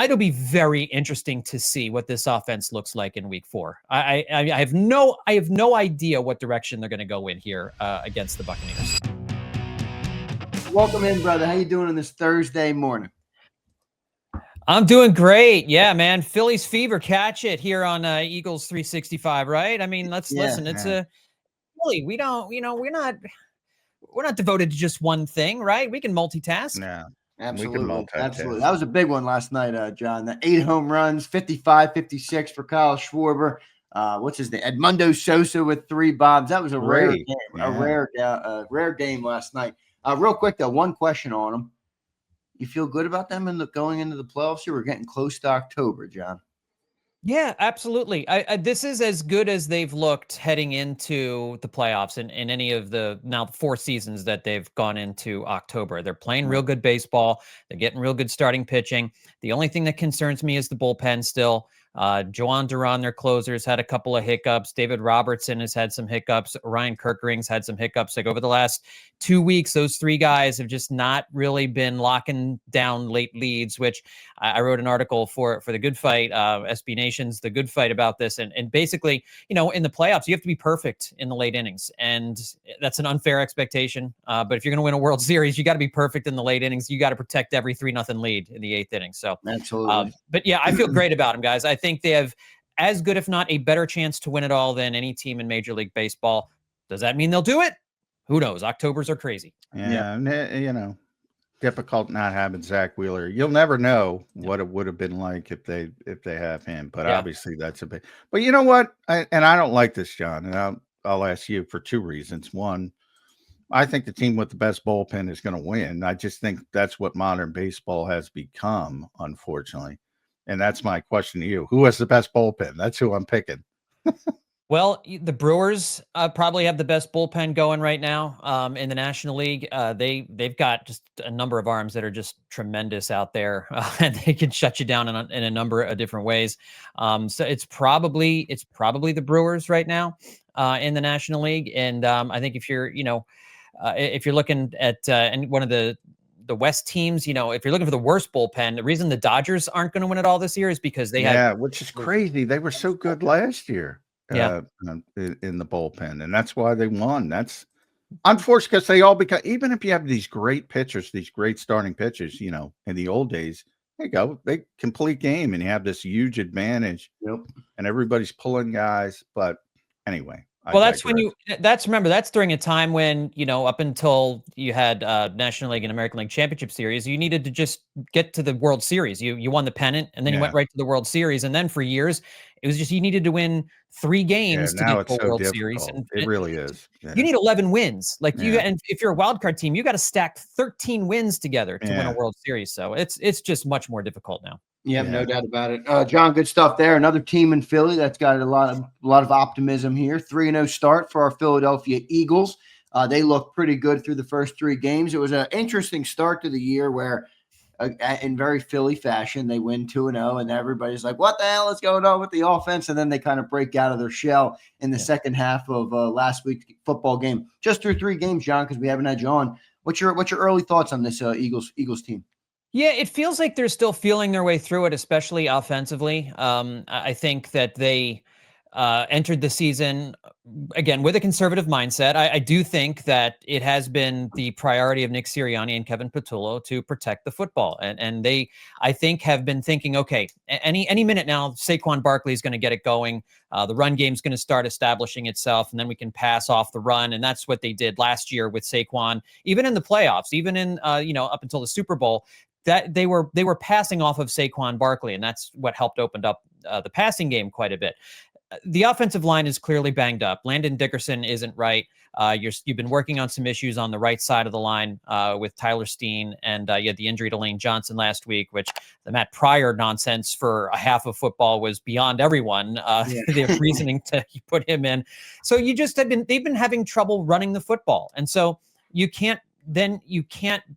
it'll be very interesting to see what this offense looks like in week 4. I have no idea what direction they're going to go in here against the Buccaneers. Welcome in, brother. How you doing on this Thursday morning? I'm doing great. Yeah, man. Phillies fever, catch it here on Eagles 365, right? I mean, listen. It's a Philly. We don't, we're not devoted to just one thing, right? We can multitask. Yeah. Absolutely. Absolutely. That was a big one last night, John. The 8 home runs, 55, 56 for Kyle Schwarber. What's his name? Edmundo Sosa with 3 bombs. That was a rare game. Yeah. A rare game last night. Real quick, though, one question on them. You feel good about them going into the playoffs here? We're getting close to October, John. Yeah, absolutely. This is as good as they've looked heading into the playoffs in any of the now 4 seasons that they've gone into October. They're playing real good baseball. They're getting real good starting pitching. The only thing that concerns me is the bullpen still. Joan Duran, their closers, had a couple of hiccups. David Robertson has had some hiccups. Ryan Kirkering's had some hiccups. Like over the last 2 weeks, those 3 guys have just not really been locking down late leads, which I wrote an article for the Good Fight, SB Nation's The Good Fight about this. And basically, in the playoffs, you have to be perfect in the late innings. And that's an unfair expectation. But if you're going to win a World Series, you got to be perfect in the late innings. You got to protect every 3-0 lead in the 8th inning. So absolutely. But yeah, I feel great about them, guys. I think they have as good, if not a better chance to win it all than any team in Major League Baseball. Does that mean they'll do it? Who knows? Octobers are crazy. Yeah. Difficult not having Zach Wheeler. You'll never know what it would have been like if they have him. But obviously that's a big. But you know what? I don't like this, John. And I'll ask you for 2 reasons. One, I think the team with the best bullpen is going to win. I just think that's what modern baseball has become, unfortunately. And that's my question to you. Who has the best bullpen? That's who I'm picking. Well, the Brewers probably have the best bullpen going right now in the National League. They've got just a number of arms that are just tremendous out there, and they can shut you down in a number of different ways. So it's probably the Brewers right now in the National League. And I think if you're looking at and one of the West teams, if you're looking for the worst bullpen, the reason the Dodgers aren't going to win it all this year is because they have, which is crazy. They were so good last year. In the bullpen, and that's why they won. That's unfortunate because they all become, even if you have these great pitchers, these great starting pitchers, in the old days, there you go, big complete game, and you have this huge advantage. And everybody's pulling guys. But anyway, remember, that's during a time when, up until you had National League and American League Championship Series, you needed to just get to the World Series. You won the pennant, and then you went right to the World Series. And then for years, it was just you needed to win 3 games to get to the World Series. And it really is. Yeah. You need 11 wins. And if you're a wild card team, you got to stack 13 wins together to win a World Series. So it's just much more difficult now. No doubt about it. John, good stuff there. Another team in Philly that's got a lot of optimism here. 3-0 start for our Philadelphia Eagles. They look pretty good through the first 3 games. It was an interesting start to the year where, in very Philly fashion, they win 2-0, and everybody's like, what the hell is going on with the offense? And then they kind of break out of their shell in the second half of last week's football game. Just through 3 games, John, because we haven't had you on. What's your early thoughts on this Eagles team? Yeah, it feels like they're still feeling their way through it, especially offensively. I think that they entered the season, again, with a conservative mindset. I do think that it has been the priority of Nick Sirianni and Kevin Patullo to protect the football. And they, I think, have been thinking, okay, any minute now, Saquon Barkley is going to get it going. The run game is going to start establishing itself, and then we can pass off the run. And that's what they did last year with Saquon, even in the playoffs, even in, up until the Super Bowl. That they were passing off of Saquon Barkley, and that's what helped open up the passing game quite a bit. The offensive line is clearly banged up. Landon Dickerson isn't right. You've been working on some issues on the right side of the line with Tyler Steen, and you had the injury to Lane Johnson last week, which the Matt Pryor nonsense for a half of football was beyond everyone. Their reasoning to put him in. So they've been having trouble running the football, and so you can't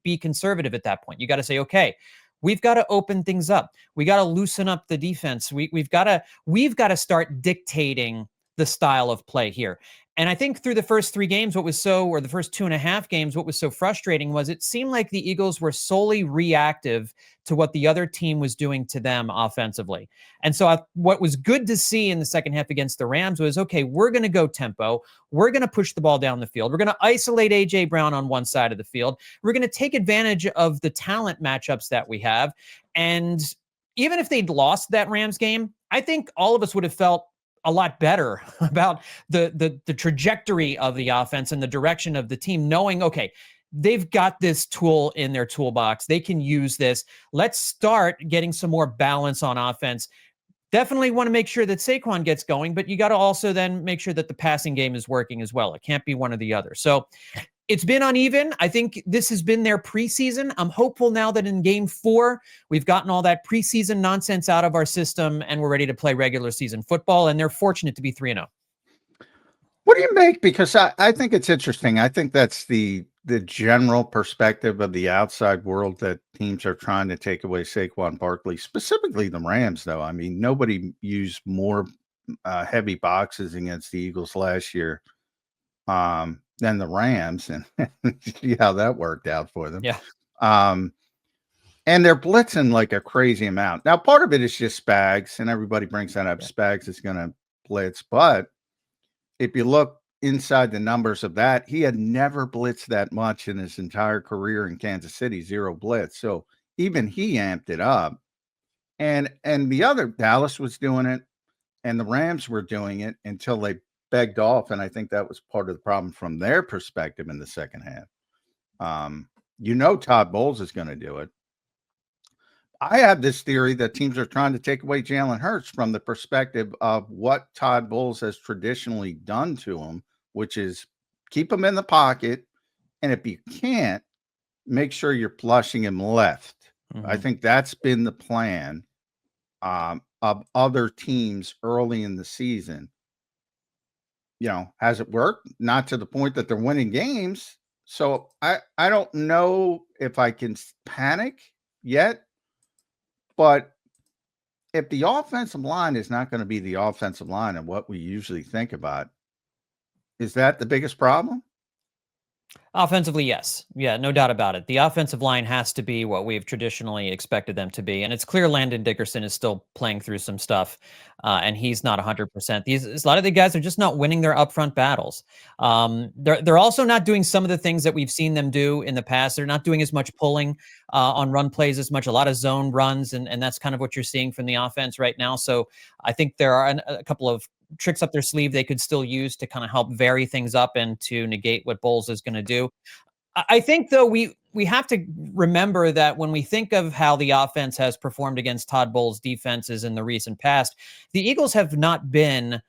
be conservative at that point. You got to say, okay, we've got to open things up. We got to loosen up the defense. We've got to start dictating the style of play here. And I think through the first 3 games, or the first 2.5 games, what was so frustrating was it seemed like the Eagles were solely reactive to what the other team was doing to them offensively. And so what was good to see in the second half against the Rams was, okay, we're going to go tempo. We're going to push the ball down the field. We're going to isolate A.J. Brown on one side of the field. We're going to take advantage of the talent matchups that we have. And even if they'd lost that Rams game, I think all of us would have felt a lot better about the trajectory of the offense and the direction of the team, knowing, okay, they've got this tool in their toolbox. They can use this. Let's start getting some more balance on offense. Definitely want to make sure that Saquon gets going, but you got to also then make sure that the passing game is working as well. It can't be one or the other. So it's been uneven. I think this has been their preseason. I'm hopeful now that in game 4, we've gotten all that preseason nonsense out of our system and we're ready to play regular season football. And they're fortunate to be 3-0. What do you make? Because I think it's interesting. I think that's the general perspective of the outside world, that teams are trying to take away Saquon Barkley, specifically the Rams, though. I mean, nobody used more heavy boxes against the Eagles last year than the Rams, and see how that worked out for them. Yeah. And they're blitzing like a crazy amount. Now, part of it is just Spags, and everybody brings that up. Yeah. Spags is going to blitz, but if you look inside the numbers of that, he had never blitzed that much in his entire career in Kansas City, 0 blitz. So even he amped it up. And the other, Dallas was doing it, and the Rams were doing it until they begged off, and I think that was part of the problem from their perspective in the second half. Todd Bowles is going to do it. I have this theory that teams are trying to take away Jalen Hurts from the perspective of what Todd Bowles has traditionally done to him, which is keep him in the pocket, and if you can't, make sure you're flushing him left. Mm-hmm. I think that's been the plan of other teams early in the season. Has it worked? Not to the point that they're winning games. So I don't know if I can panic yet, but if the offensive line is not going to be the offensive line and what we usually think about, is that the biggest problem? Offensively, yes. Yeah, no doubt about it. The offensive line has to be what we've traditionally expected them to be. And it's clear Landon Dickerson is still playing through some stuff, and he's not 100%. A lot of the guys are just not winning their upfront battles. They're also not doing some of the things that we've seen them do in the past. They're not doing as much pulling on run plays as much, a lot of zone runs, and that's kind of what you're seeing from the offense right now. So I think there are a couple of tricks up their sleeve they could still use to kind of help vary things up and to negate what Bowles is going to do. I think, though, we have to remember that when we think of how the offense has performed against Todd Bowles' defenses in the recent past, the Eagles have not been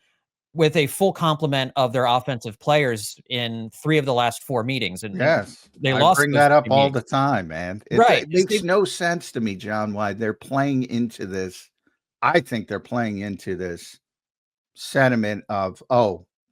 with a full complement of their offensive players in 3 of the last 4 meetings. And yes, they lost. I bring that up all the time, man. It makes no sense to me, John, why they're playing into this. I think they're playing into this sentiment of,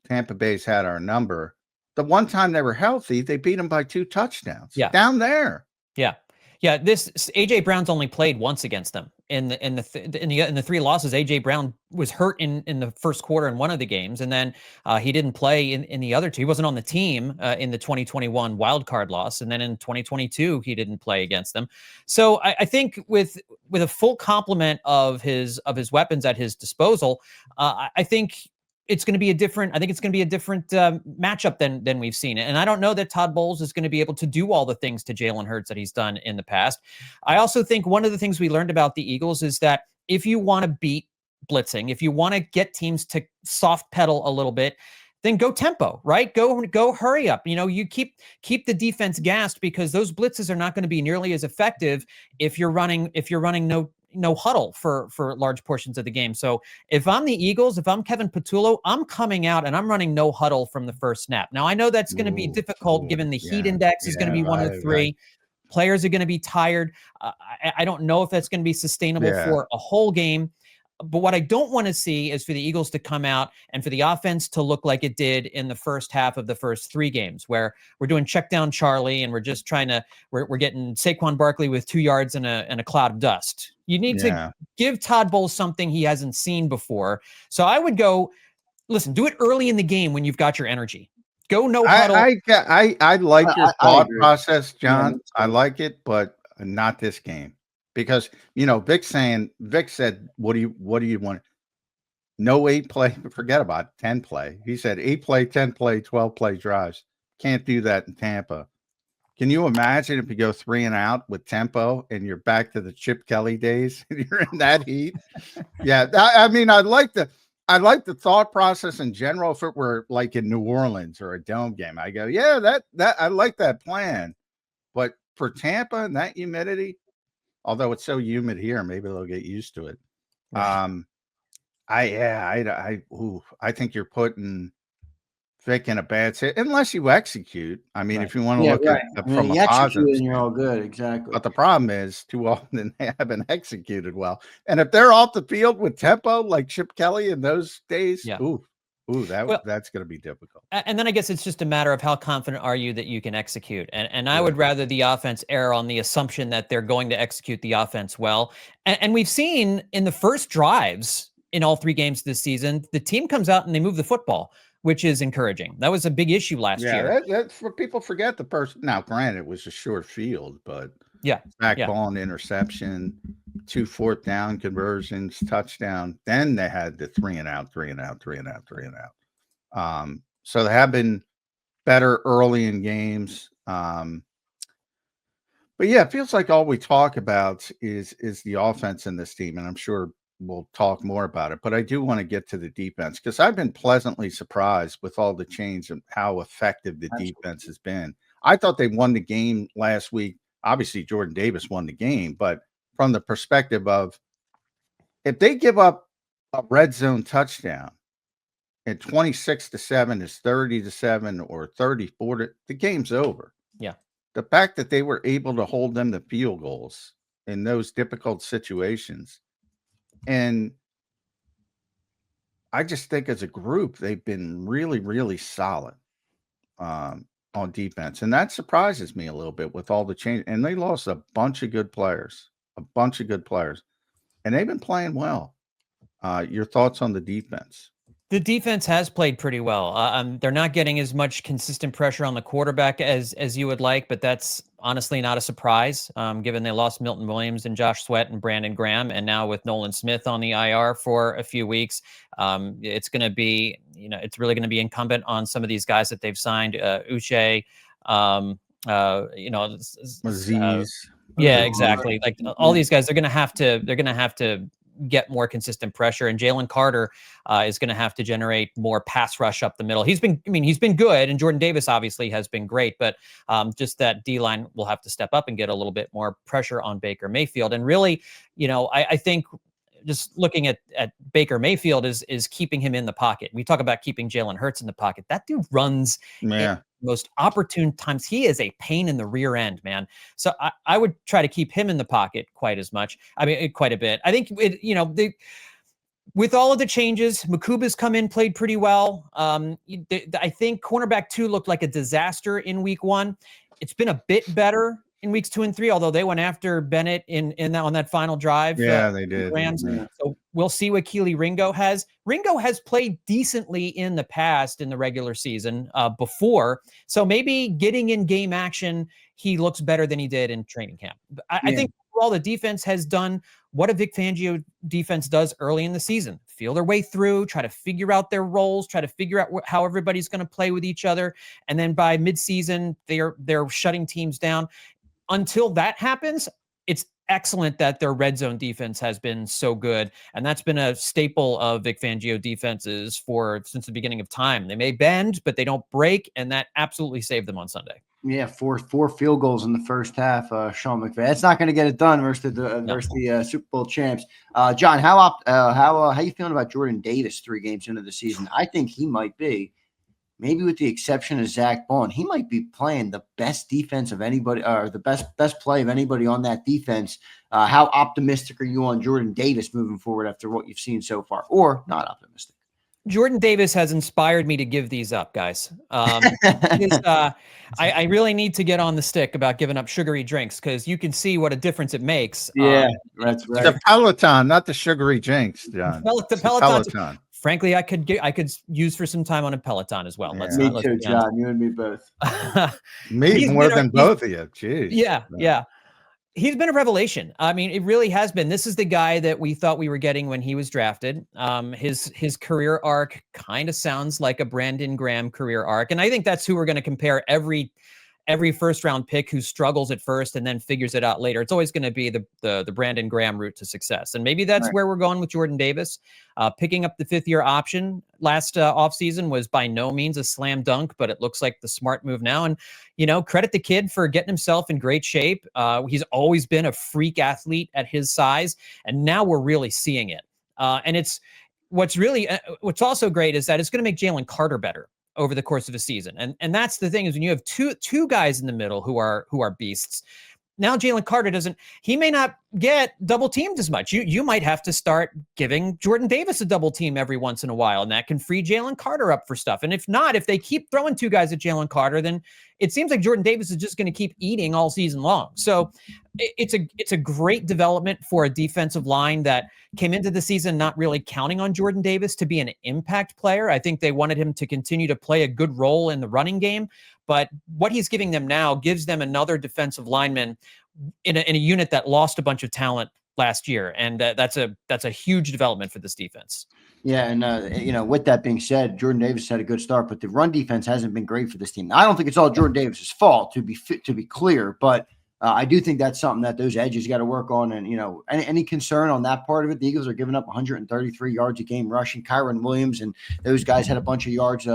Tampa Bay's had our number. The one time they were healthy, they beat them by 2 touchdowns. Yeah. Down there. Yeah. This AJ Brown's only played once against them in the 3 losses. AJ Brown was hurt in the first quarter in one of the games, and then he didn't play in the other 2. He wasn't on the team in the 2021 wild card loss, and then in 2022 he didn't play against them. So I think with a full complement of his weapons at his disposal, I think it's going to be a different matchup than we've seen. And I don't know that Todd Bowles is going to be able to do all the things to Jalen Hurts that he's done in the past. I also think one of the things we learned about the Eagles is that if you want to beat blitzing, if you want to get teams to soft pedal a little bit, then go tempo, right? Go hurry up. You keep the defense gassed, because those blitzes are not going to be nearly as effective if you're running no huddle for large portions of the game. So if I'm the Eagles, if I'm Kevin Patullo, I'm coming out and I'm running no huddle from the first snap. Now, I know that's going to be difficult given the heat index is going to be 103. Right. Players are going to be tired. I don't know if that's going to be sustainable for a whole game. But what I don't want to see is for the Eagles to come out and for the offense to look like it did in the first half of the first 3 games, where we're doing check down Charlie and we're just we're getting Saquon Barkley with 2 yards and a cloud of dust. You need to give Todd Bowles something he hasn't seen before. So I would go listen, do it early in the game when you've got your energy. Go no huddle. I like your thought process, John. Yeah, I like it, but not this game because Vic said, "What do you want?" No 8 play. Forget about 10 play. He said 8 play, 10 play, 12 play drives. Can't do that in Tampa. Can you imagine if you go 3 and out with tempo and you're back to the Chip Kelly days and you're in that heat? Yeah, I mean, I like the thought process in general. If it were like in New Orleans or a dome game, I go, yeah, that I like that plan. But for Tampa and that humidity, although it's so humid here, maybe they'll get used to it. Right. I think you're putting Vic in a bad set unless you execute. I mean, if you want to look at from a positive, and you're all good, exactly. But the problem is, too often they haven't executed well. And if they're off the field with tempo like Chip Kelly in those days, that's going to be difficult. And then I guess it's just a matter of how confident are you that you can execute. And I would rather the offense err on the assumption that they're going to execute the offense well. And we've seen in the first drives in all 3 games this season, the team comes out and they move the football, which is encouraging. That was a big issue last year. That's what people forget. The person now, granted, it was a short field, but ball and interception, 2 4th down conversions, touchdown. Then they had the 3 and out. So they have been better early in games. But yeah, it feels like all we talk about is the offense in this team, and I'm sure we'll talk more about it, but I do want to get to the defense because I've been pleasantly surprised with all the change and how effective the defense has been. I thought they won the game last week. Obviously, Jordan Davis won the game, but from the perspective of if they give up a red zone touchdown and 26-7 is 30-7 or 34, the game's over. Yeah. The fact that they were able to hold them to field goals in those difficult situations. And I just think as a group, they've been really, really solid on defense. And that surprises me a little bit with all the change. And they lost a bunch of good players. And they've been playing well. Your thoughts on the defense? The defense has played pretty well. They're not getting as much consistent pressure on the quarterback as you would like, but that's honestly not a surprise, given they lost Milton Williams and Josh Sweat and Brandon Graham, and now with Nolan Smith on the IR for a few weeks, it's going to be, it's really going to be incumbent on some of these guys that they've signed, Uche, Aziz. Yeah, exactly. Like all these guys, they're going to have to get more consistent pressure, and Jalen Carter is going to have to generate more pass rush up the middle. He's been good, and Jordan Davis obviously has been great, but just that D-line will have to step up and get a little bit more pressure on Baker Mayfield. And really, I think just looking at Baker Mayfield is keeping him in the pocket. We talk about keeping Jalen Hurts in the pocket. That dude runs most opportune times. He is a pain in the rear end, man. So I would try to keep him in the pocket quite a bit. I think with all of the changes, Makuba's come in, played pretty well. I think cornerback 2 looked like a disaster in week 1. It's been a bit better in weeks 2 and 3, although they went after Bennett on that final drive. Yeah, they did. Rams. So we'll see what Keely Ringo has. Ringo has played decently in the past in the regular season before. So maybe getting in game action, he looks better than he did in training camp. I think overall the defense has done what a Vic Fangio defense does early in the season. Feel their way through, try to figure out their roles, try to figure out how everybody's going to play with each other. And then by midseason, they're shutting teams down. Until that happens, it's excellent that their red zone defense has been so good. And that's been a staple of Vic Fangio defenses since the beginning of time. They may bend, but they don't break. And that absolutely saved them on Sunday. Yeah, four field goals in the first half. Sean McVay. That's not going to get it done versus the Super Bowl champs. John, how you feeling about Jordan Davis 3 games into the season? I think he might be, maybe with the exception of Zach Bond, he might be playing the best defense of anybody, or the best play of anybody on that defense. How optimistic are you on Jordan Davis moving forward after what you've seen so far, or not optimistic? Jordan Davis has inspired me to give these up, guys. I really need to get on the stick about giving up sugary drinks, because you can see what a difference it makes. Yeah, that's right. The Peloton, not the sugary drinks, John. The Peloton. frankly, I could use for some time on a Peloton as well. Me too, John. You and me both. Me more than both of you. Jeez. Yeah. He's been a revelation. I mean, it really has been. This is the guy that we thought we were getting when he was drafted. His career arc kind of sounds like a Brandon Graham career arc, and I think that's who we're going to compare every first round pick who struggles at first and then figures it out later. It's always going to be the Brandon Graham route to success. And maybe that's where we're going with Jordan Davis. Picking up the 5th-year option last offseason was by no means a slam dunk, but it looks like the smart move now. And, credit the kid for getting himself in great shape. He's always been a freak athlete at his size, and now we're really seeing it. And it's what's also great is that it's going to make Jalen Carter better over the course of a season. And that's the thing, is when you have two guys in the middle who are beasts. Now Jalen Carter he may not get double teamed as much. You might have to start giving Jordan Davis a double team every once in a while, and that can free Jalen Carter up for stuff. And if not, if they keep throwing 2 guys at Jalen Carter, then it seems like Jordan Davis is just going to keep eating all season long. So it's a great development for a defensive line that came into the season not really counting on Jordan Davis to be an impact player. I think they wanted him to continue to play a good role in the running game, but what he's giving them now gives them another defensive lineman in a unit that lost a bunch of talent last year, and that's a huge development for this defense. Yeah, and with that being said, Jordan Davis had a good start, but the run defense hasn't been great for this team. I don't think it's all Jordan Davis's fault, to be clear, but I do think that's something that those edges got to work on. And any concern on that part of it? The Eagles are giving up 133 yards a game rushing. Kyron Williams and those guys had a bunch of yards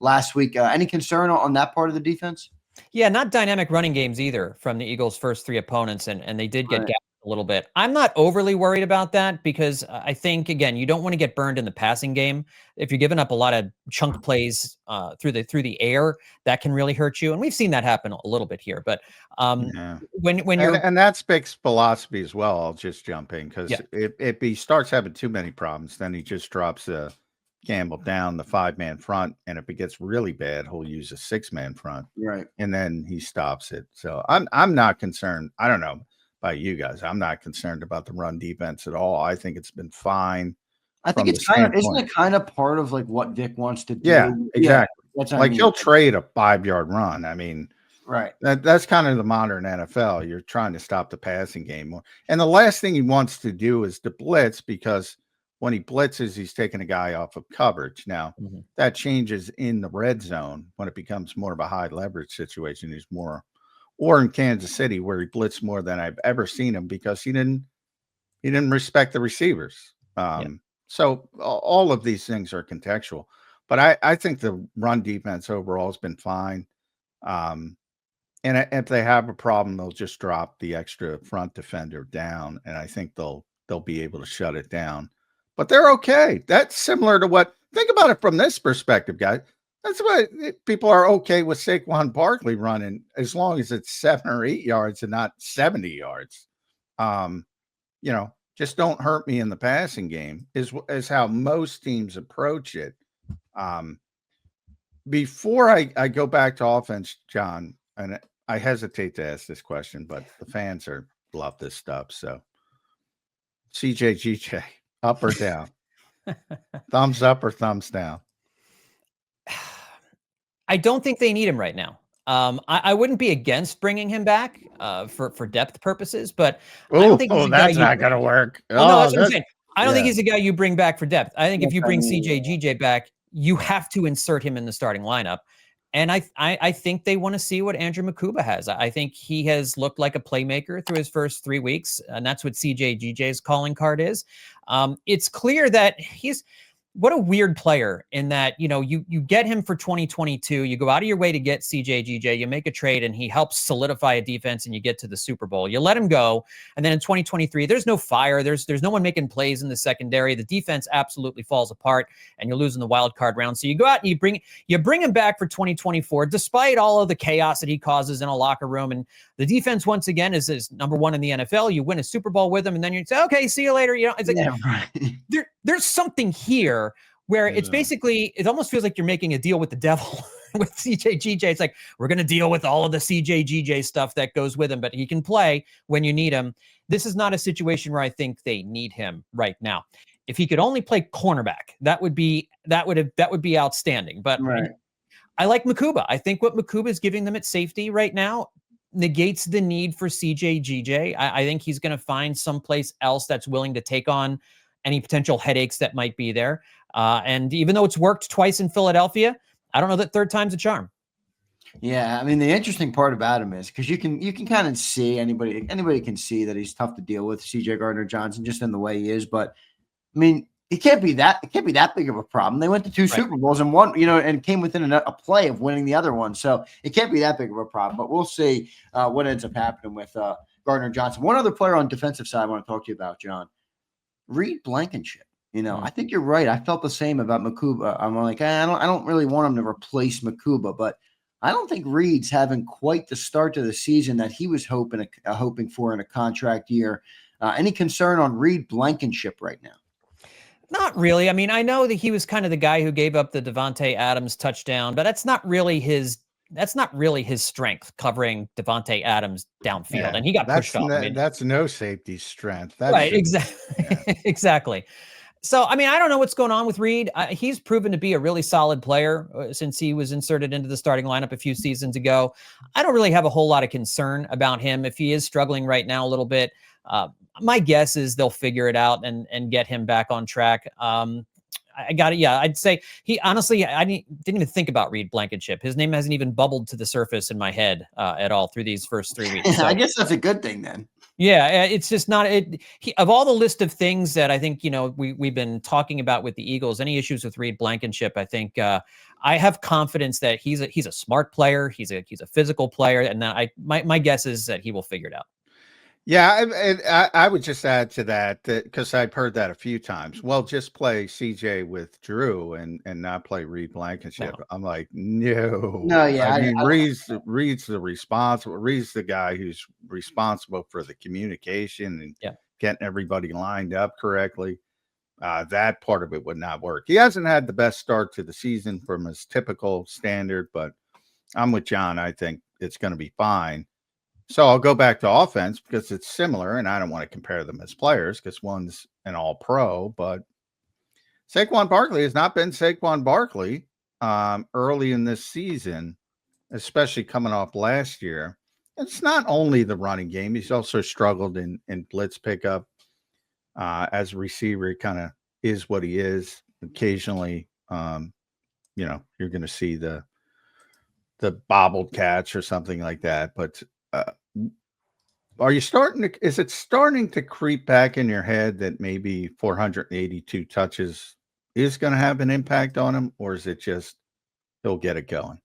last week. Any concern on that part of the defense? Yeah, not dynamic running games either from the Eagles' first 3 opponents, and they did get gapped a little bit. I'm not overly worried about that because I think, again, you don't want to get burned in the passing game. If you're giving up a lot of chunk plays through the air, that can really hurt you, and we've seen that happen a little bit here. But when you're and that's Bick's philosophy as well. I'll just jump in because if he starts having too many problems, then he just drops Campbell down the 5-man front, and if it gets really bad, he'll use a 6-man front, right? And then he stops it. So I'm not concerned. I don't know about you guys. I'm not concerned about the run defense at all. I think it's been fine. I think it's isn't it kind of part of like what Vic wants to do? Yeah, exactly. Yeah, like he'll trade a 5-yard run. I mean, right. That's kind of the modern NFL. You're trying to stop the passing game, and the last thing he wants to do is to blitz, because when he blitzes, he's taking a guy off of coverage. Now, that changes in the red zone when it becomes more of a high leverage situation. He's more, or in Kansas City, where he blitzed more than I've ever seen him because he didn't respect the receivers. So all of these things are contextual. But I think the run defense overall has been fine. And if they have a problem, they'll just drop the extra front defender down, and I think they'll be able to shut it down. But they're okay. That's similar to think about it from this perspective, guys. That's why people are okay with Saquon Barkley running as long as it's 7 or 8 yards and not 70 yards. Just don't hurt me in the passing game is how most teams approach it. Before I go back to offense, John, and I hesitate to ask this question, but the fans love this stuff. So CJGJ. Up or down? Thumbs up or thumbs down? I don't think they need him right now. I wouldn't be against bringing him back for depth purposes, but I don't think that's not going to work. Well, no, that's what I'm saying. I don't think he's a guy you bring back for depth. I think if you bring CJGJ back, you have to insert him in the starting lineup. And I think they want to see what Andrew Makuba has. I think he has looked like a playmaker through his first 3 weeks, and that's what CJGJ's calling card is. It's clear that what a weird player in that, you get him for 2022, you go out of your way to get CJGJ, you make a trade, and he helps solidify a defense, and you get to the Super Bowl. You let him go, and then in 2023, there's no fire, there's no one making plays in the secondary. The defense absolutely falls apart, and you're losing the wild card round. So you go out and you bring him back for 2024, despite all of the chaos that he causes in a locker room. And the defense, once again, is number 1 in the NFL. You win a Super Bowl with him, and then you say, okay, see you later. It's like there's something here where it's basically, it almost feels like you're making a deal with the devil. with CJ it's like, we're going to deal with all of the CJ stuff that goes with him, but he can play when you need him. This is not a situation where I think they need him right now. If he could only play cornerback, that would be outstanding. But Right. I like Makuba. I think what Makuba is giving them at safety right now negates the need for CJ. I think he's going to find someplace else that's willing to take on any potential headaches that might be there. And even though it's worked twice in Philadelphia, I don't know that third time's a charm. Yeah, I mean, the interesting part about him is because you can kind of see anybody can see that he's tough to deal with, CJ Gardner-Johnson, just in the way he is. But I mean, it can't be that big of a problem. They went to two Super Bowls and won, and came within a play of winning the other one. So it can't be that big of a problem. But we'll see what ends up happening with Gardner-Johnson. One other player on defensive side I want to talk to you about, John. Reed Blankenship. I think you're right. I felt the same about Makuba. I'm like, I don't really want him to replace Makuba, but I don't think Reed's having quite the start to the season that he was hoping for in a contract year. Any concern on Reed Blankenship right now? Not really. I mean, I know that he was kind of the guy who gave up the Devontae Adams touchdown, but that's not really his strength, covering Devontae Adams downfield. Yeah, and he got pushed off. That's no safety strength. That's right. Exactly. Yeah. Exactly. So, I mean, I don't know what's going on with Reed. He's proven to be a really solid player since he was inserted into the starting lineup a few seasons ago. I don't really have a whole lot of concern about him. If he is struggling right now a little bit, my guess is they'll figure it out and get him back on track. I got it. Yeah, I'd say he honestly, I didn't even think about Reed Blankenship. His name hasn't even bubbled to the surface in my head at all through these first 3 weeks. So, I guess that's a good thing then. Yeah, it's just not of all the list of things that I think, we've been talking about with the Eagles, any issues with Reed Blankenship, I think I have confidence that he's a smart player. He's a physical player. And that my guess is that he will figure it out. Yeah, I would just add to that because I've heard that a few times. Well, just play CJ with Drew and not play Reed Blankenship. No. I'm like, no. Yeah. I mean, Reed's the guy who's responsible for the communication and getting everybody lined up correctly. That part of it would not work. He hasn't had the best start to the season from his typical standard, but I'm with John. I think it's going to be fine. So I'll go back to offense because it's similar, and I don't want to compare them as players because one's an all-pro, but Saquon Barkley has not been Saquon Barkley early in this season, especially coming off last year. It's not only the running game. He's also struggled in blitz pickup as a receiver. He kind of is what he is. Occasionally, you're going to see the bobbled catch or something like that, but is it starting to creep back in your head that maybe 482 touches is going to have an impact on him, or is it just he'll get it going?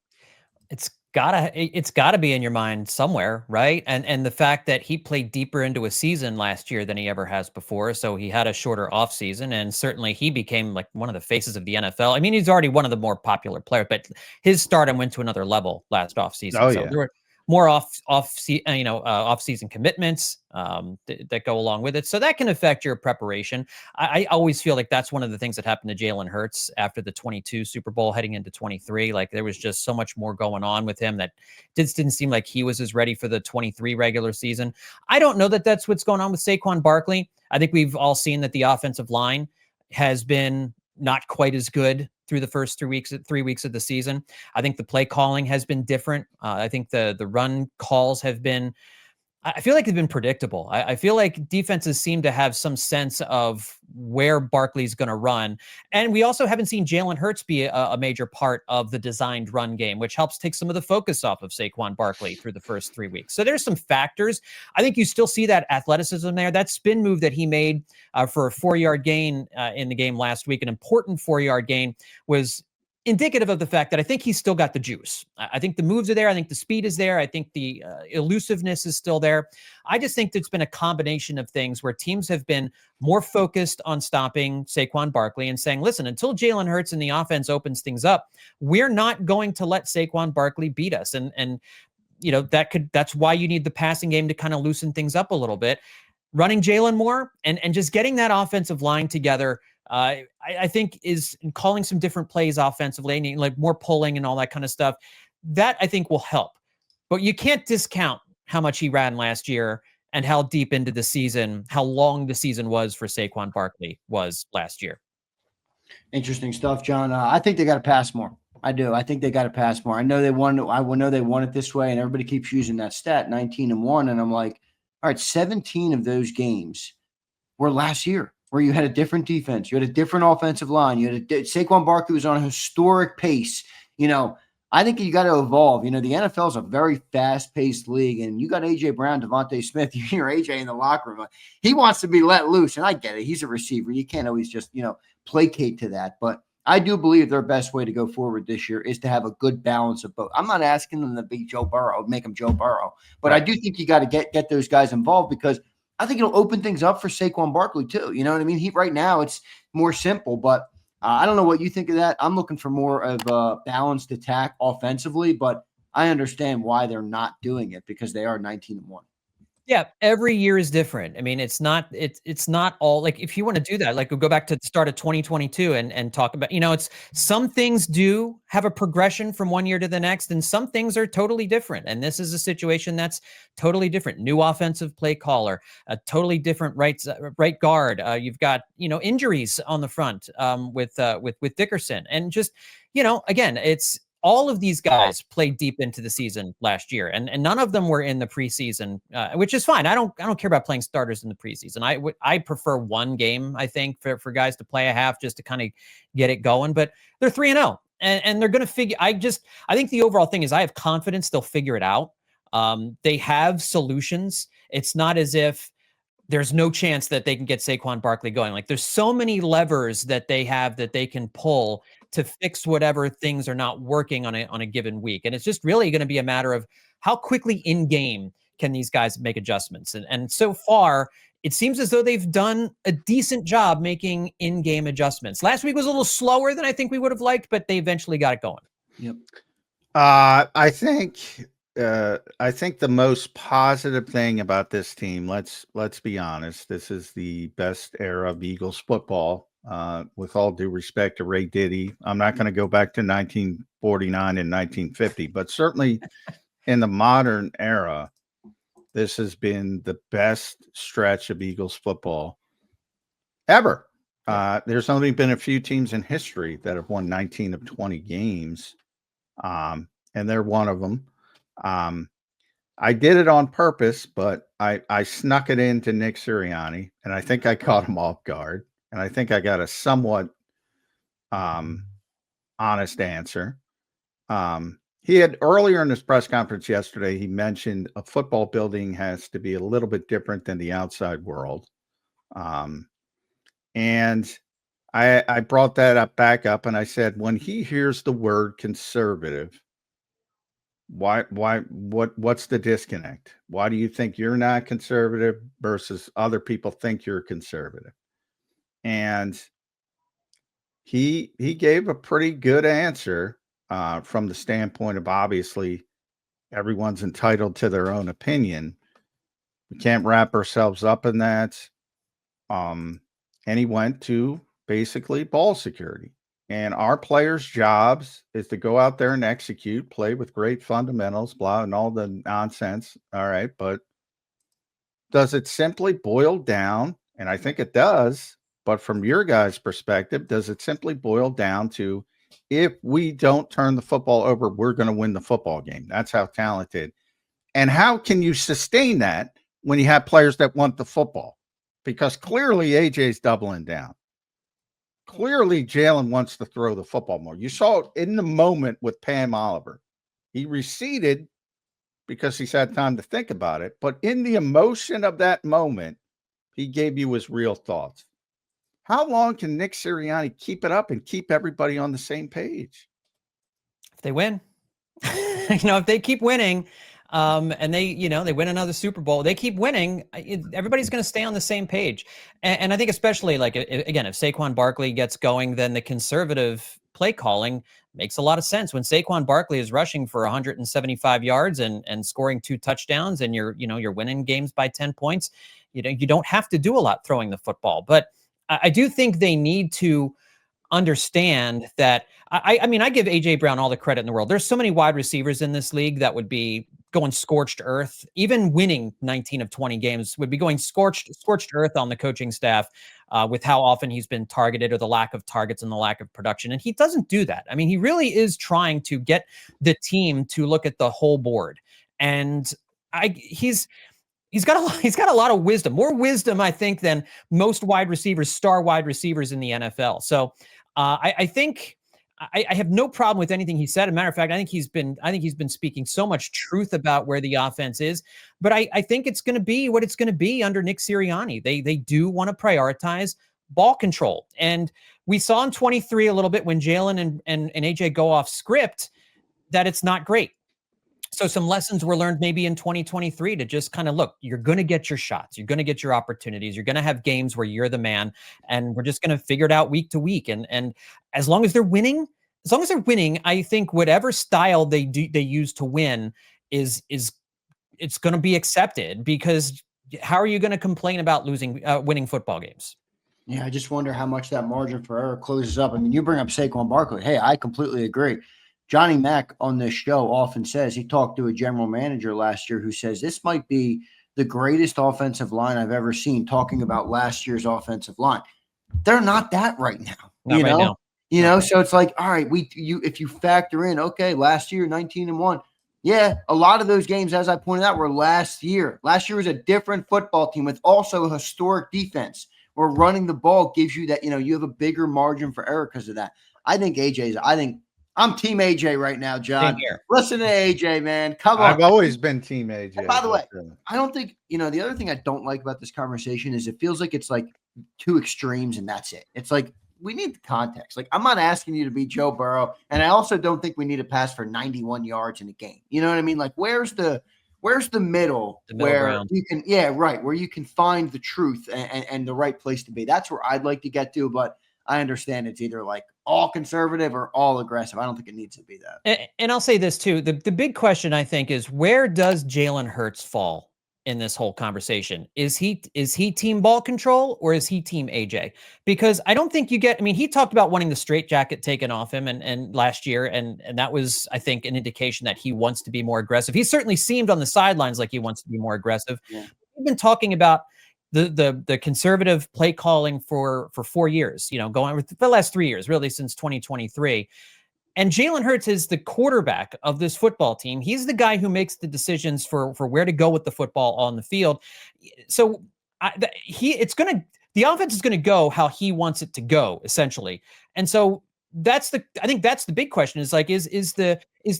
It's gotta be in your mind somewhere, right? And the fact that he played deeper into a season last year than he ever has before, so he had a shorter off season, and certainly he became like one of the faces of the NFL. I mean, he's already one of the more popular players, but his stardom went to another level last off season. Oh, so yeah. There were more off-season commitments that go along with it. So that can affect your preparation. I always feel like that's one of the things that happened to Jalen Hurts after the 22 Super Bowl heading into 23. Like there was just so much more going on with him that just didn't seem like he was as ready for the 23 regular season. I don't know that that's what's going on with Saquon Barkley. I think we've all seen that the offensive line has been not quite as good through the first 3 weeks of the season. I think the play calling has been different. I think the run calls have been, I feel like they've been predictable. I feel like defenses seem to have some sense of where Barkley's going to run. And we also haven't seen Jalen Hurts be a major part of the designed run game, which helps take some of the focus off of Saquon Barkley through the first 3 weeks. So there's some factors. I think you still see that athleticism there. That spin move that he made for a 4-yard gain in the game last week, an important 4-yard gain, was indicative of the fact that I think he's still got the juice. I think the moves are there. I think the speed is there. I think the elusiveness is still there. I just think there's been a combination of things where teams have been more focused on stopping Saquon Barkley and saying, listen, until Jalen Hurts and the offense opens things up, we're not going to let Saquon Barkley beat us. And that's why you need the passing game to kind of loosen things up a little bit. running Jalen more and just getting that offensive line together. I think is calling some different plays offensively, like more pulling and all that kind of stuff. That I think will help. But you can't discount how much he ran last year and how deep into the season, how long the season was for Saquon Barkley was last year. Interesting stuff, John. I think they got to pass more. I do. I think they got to pass more. I know they won. I know they won it this way, and everybody keeps using that stat, 19-1. And I'm like, all right, 17 of those games were last year, where you had a different defense, you had a different offensive line, you had Saquon Barkley was on a historic pace. I think you got to evolve. The NFL is a very fast-paced league, and you got A.J. Brown, Devontae Smith. You hear A.J. in the locker room. He wants to be let loose, and I get it. He's a receiver. You can't always just, placate to that. But I do believe their best way to go forward this year is to have a good balance of both. I'm not asking them to be Joe Burrow, make them Joe Burrow. But right. I do think you got to get those guys involved, because I think it'll open things up for Saquon Barkley too. You know what I mean? Right now it's more simple, but I don't know what you think of that. I'm looking for more of a balanced attack offensively, but I understand why they're not doing it, because they are 19-1. Yeah, every year is different. I mean, it's not all like, if you want to do that, like, we'll go back to the start of 2022 and talk about, it's some things do have a progression from one year to the next, and some things are totally different. And this is a situation that's totally different. New offensive play caller, a totally different right guard. You've got, injuries on the front with Dickerson, and just, again, it's, all of these guys played deep into the season last year, and none of them were in the preseason, which is fine. I don't care about playing starters in the preseason. I prefer one game, I think, for guys to play a half just to kind of get it going. But they're 3-0, and they're going to figure. I think the overall thing is I have confidence they'll figure it out. They have solutions. It's not as if there's no chance that they can get Saquon Barkley going. Like, there's so many levers that they have that they can pull to fix whatever things are not working on a given week. And it's just really going to be a matter of how quickly in game can these guys make adjustments. And so far, it seems as though they've done a decent job making in-game adjustments. Last week was a little slower than I think we would have liked, but they eventually got it going. Yep. I think the most positive thing about this team, let's be honest, this is the best era of Eagles football. With all due respect to Ray Diddy, I'm not going to go back to 1949 and 1950, but certainly in the modern era, this has been the best stretch of Eagles football ever. There's only been a few teams in history that have won 19 of 20 games, and they're one of them. I did it on purpose, but I snuck it into Nick Sirianni, and I think I caught him off guard. And I think I got a somewhat honest answer. He had, earlier in his press conference yesterday, he mentioned a football building has to be a little bit different than the outside world. And I brought that back up, and I said, when he hears the word conservative, what's the disconnect? Why do you think you're not conservative versus other people think you're conservative? And he gave a pretty good answer from the standpoint of, obviously, everyone's entitled to their own opinion. We can't wrap ourselves up in that. And he went to basically ball security. And our players' jobs is to go out there and execute, play with great fundamentals, blah, and all the nonsense. All right. But does it simply boil down? And I think it does. But from your guys' perspective, does it simply boil down to, if we don't turn the football over, we're going to win the football game? That's how talented. And how can you sustain that when you have players that want the football? Because clearly AJ's doubling down. Clearly Jalen wants to throw the football more. You saw it in the moment with Pam Oliver. He receded because he's had time to think about it. But in the emotion of that moment, he gave you his real thoughts. How long can Nick Sirianni keep it up and keep everybody on the same page? If they win, if they keep winning, and they win another Super Bowl, they keep winning, everybody's going to stay on the same page. And I think especially, like, again, if Saquon Barkley gets going, then the conservative play calling makes a lot of sense. When Saquon Barkley is rushing for 175 yards and scoring 2 touchdowns, and you're winning games by 10 points, you don't have to do a lot throwing the football. But I do think they need to understand that. I mean, I give AJ Brown all the credit in the world. There's so many wide receivers in this league that would be going scorched earth. Even winning 19 of 20 games would be going scorched earth on the coaching staff with how often he's been targeted, or the lack of targets and the lack of production. And he doesn't do that. I mean, he really is trying to get the team to look at the whole board. And he's got a lot of wisdom, more wisdom, I think, than most star wide receivers in the NFL. So I think I have no problem with anything he said. As a matter of fact, I think he's been speaking so much truth about where the offense is. But I think it's going to be what it's going to be under Nick Sirianni. They do want to prioritize ball control, and we saw in 23 a little bit when Jalen and AJ go off script that it's not great. So some lessons were learned maybe in 2023 to just kind of look, you're going to get your shots. You're going to get your opportunities. You're going to have games where you're the man, and we're just going to figure it out week to week. And as long as they're winning, I think whatever style they use to win is it's going to be accepted, because how are you going to complain about winning football games? Yeah, I just wonder how much that margin for error closes up. I mean, you bring up Saquon Barkley. Hey, I completely agree. Johnny Mack on this show often says, he talked to a general manager last year who says this might be the greatest offensive line I've ever seen, talking about last year's offensive line. They're not that right now. Now. So it's like, all right, if you factor in, okay, last year 19-1. Yeah, a lot of those games, as I pointed out, were last year. Last year was a different football team with also a historic defense, where running the ball gives you that, you have a bigger margin for error because of that. I think I'm Team AJ right now, John. Listen to AJ, man. Come on. I've always been Team AJ. And by the way, I don't think, the other thing I don't like about this conversation is it feels like it's like two extremes and that's it. It's like, we need the context. Like, I'm not asking you to be Joe Burrow, and I also don't think we need to pass for 91 yards in a game. You know what I mean? Like, where's the middle where ground. You can, where you can find the truth and the right place to be. That's where I'd like to get to, but I understand it's either like all conservative or all aggressive. I don't think it needs to be that. And I'll say this too. The big question, I think, is where does Jalen Hurts fall in this whole conversation? Is he team ball control, or is he team AJ? Because I don't think he talked about wanting the straitjacket taken off him and last year. And that was, I think, an indication that he wants to be more aggressive. He certainly seemed on the sidelines like he wants to be more aggressive. Yeah. We've been talking about the conservative play calling for 4 years, going with the last 3 years, really since 2023. And Jalen Hurts is the quarterback of this football team. He's the guy who makes the decisions for where to go with the football on the field. So the offense is going to go how he wants it to go, essentially. And so I think that's the big question, is like, is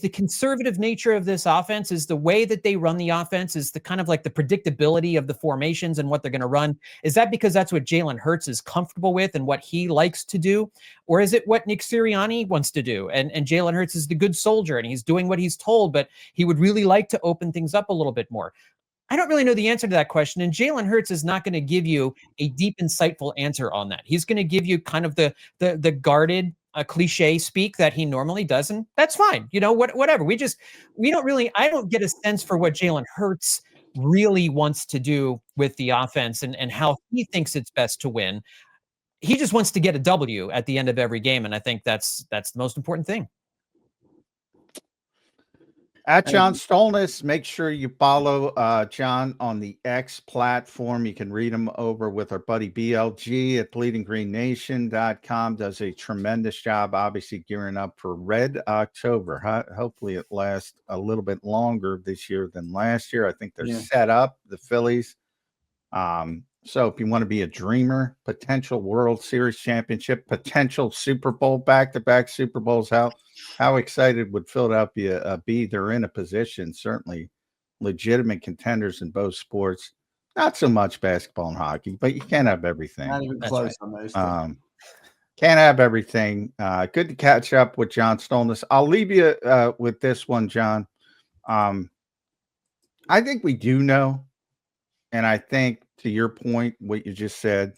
the conservative nature of this offense, is the way that they run the offense, is the kind of like the predictability of the formations and what they're going to run, is that because that's what Jalen Hurts is comfortable with and what he likes to do? Or is it what Nick Sirianni wants to do? And Jalen Hurts is the good soldier and he's doing what he's told, but he would really like to open things up a little bit more. I don't really know the answer to that question. And Jalen Hurts is not going to give you a deep, insightful answer on that. He's going to give you kind of the guarded, cliche speak that he normally does, and that's fine. Whatever. I don't get a sense for what Jalen Hurts really wants to do with the offense and how he thinks it's best to win. He just wants to get a W at the end of every game, and I think that's the most important thing. At John Stolnis, make sure you follow John on the X platform. You can read him over with our buddy BLG at bleedinggreennation.com. Does a tremendous job, obviously, gearing up for Red October. Hopefully it lasts a little bit longer this year than last year. I think they're set up, the Phillies. So if you want to be a dreamer, potential World Series championship, potential Super Bowl, back-to-back Super Bowls, how excited would Philadelphia be? They're in a position, certainly legitimate contenders in both sports. Not so much basketball and hockey, but you can't have everything. Not even close on those. Can't have everything. Good to catch up with John Stolnis. I'll leave you with this one, John. I think we do know, and I think, to your point, what you just said,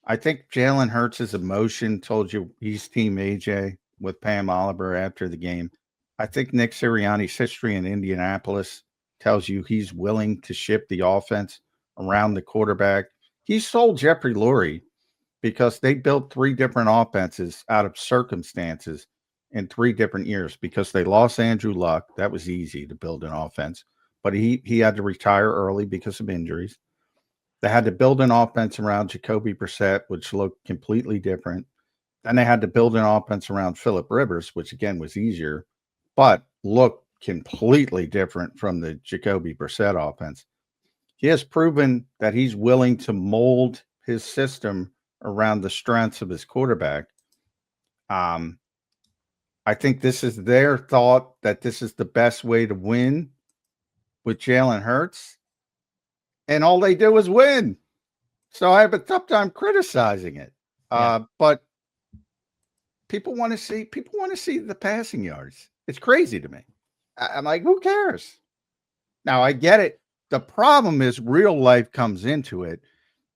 I think Jalen Hurts' emotion told you he's Team AJ. with Pam Oliver after the game. I think Nick Sirianni's history in Indianapolis tells you he's willing to shift the offense around the quarterback. He sold Jeffrey Lurie because they built 3 different offenses out of circumstances in 3 different years because they lost Andrew Luck. That was easy to build an offense, but he had to retire early because of injuries. They had to build an offense around Jacoby Brissett, which looked completely different. Then they had to build an offense around Phillip Rivers, which again was easier, but looked completely different from the Jacoby Brissett offense. He has proven that he's willing to mold his system around the strengths of his quarterback. I think this is their thought that this is the best way to win with Jalen Hurts. And all they do is win. So I have a tough time criticizing it. But people want to see the passing yards. It's crazy to me. I'm like, who cares? Now I get it. The problem is real life comes into it.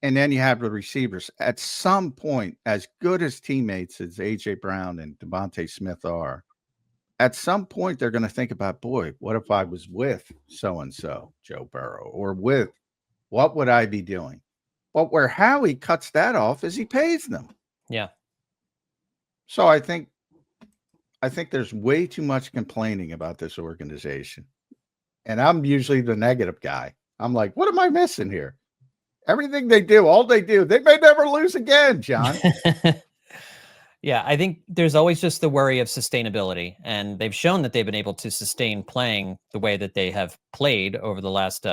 And then you have the receivers. At some point, as good as teammates as A.J. Brown and Devontae Smith are, at some point they're going to think about, boy, what if I was with so-and-so, Joe Burrow, or with what would I be doing? But where Howie cuts that off is he pays them. Yeah. So I think there's way too much complaining about this organization. And I'm usually the negative guy. I'm like, what am I missing here? Everything they do, all they do, they may never lose again, John. Yeah, I think there's always just the worry of sustainability, and they've shown that they've been able to sustain playing the way that they have played over the last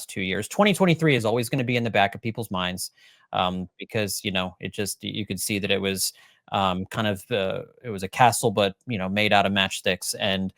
2 years. 2023 is always going to be in the back of people's minds because you could see that it was it was a castle, but made out of matchsticks, and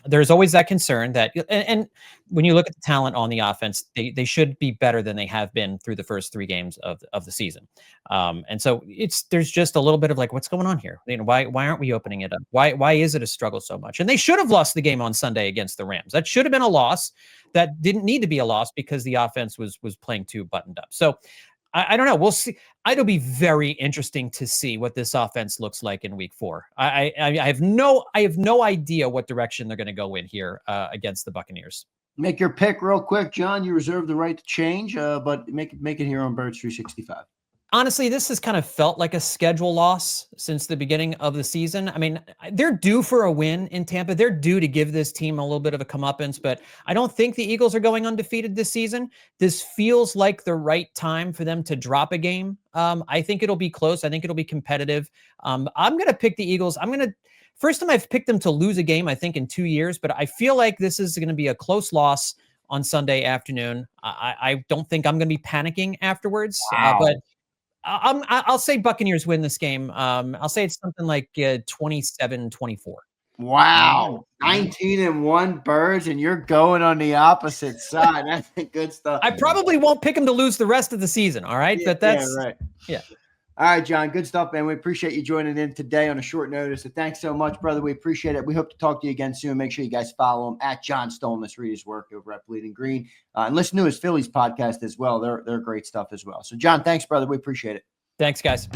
there's always that concern that, and when you look at the talent on the offense, they should be better than they have been through the first 3 games of the season. And so there's just a little bit of like, what's going on here? Why aren't we opening it up? Why is it a struggle so much? And they should have lost the game on Sunday against the Rams. That should have been a loss. That didn't need to be a loss because the offense was playing too buttoned up. So I don't know. We'll see. It'll be very interesting to see what this offense looks like in week 4. I have no idea what direction they're going to go in here against the Buccaneers. Make your pick real quick, John. You reserve the right to change, but make it here on Birds 365. Honestly, this has kind of felt like a schedule loss since the beginning of the season. I mean, they're due for a win in Tampa. They're due to give this team a little bit of a comeuppance, but I don't think the Eagles are going undefeated this season. This feels like the right time for them to drop a game. I think it'll be close. I think it'll be competitive. I'm going to pick the Eagles. First time I've picked them to lose a game, I think, in 2 years, but I feel like this is going to be a close loss on Sunday afternoon. I don't think I'm going to be panicking afterwards, but I'll say Buccaneers win this game. I'll say it's something like 27-24. Wow. 19-1 Birds, and you're going on the opposite side. That's good stuff. I probably won't pick them to lose the rest of the season. All right. Yeah, but that's right. Yeah. All right, John. Good stuff, man. We appreciate you joining in today on a short notice. So thanks so much, brother. We appreciate it. We hope to talk to you again soon. Make sure you guys follow him at John Stolnis. Read his work over at Bleeding Green. And listen to his Phillies podcast as well. They're great stuff as well. So, John, thanks, brother. We appreciate it. Thanks, guys.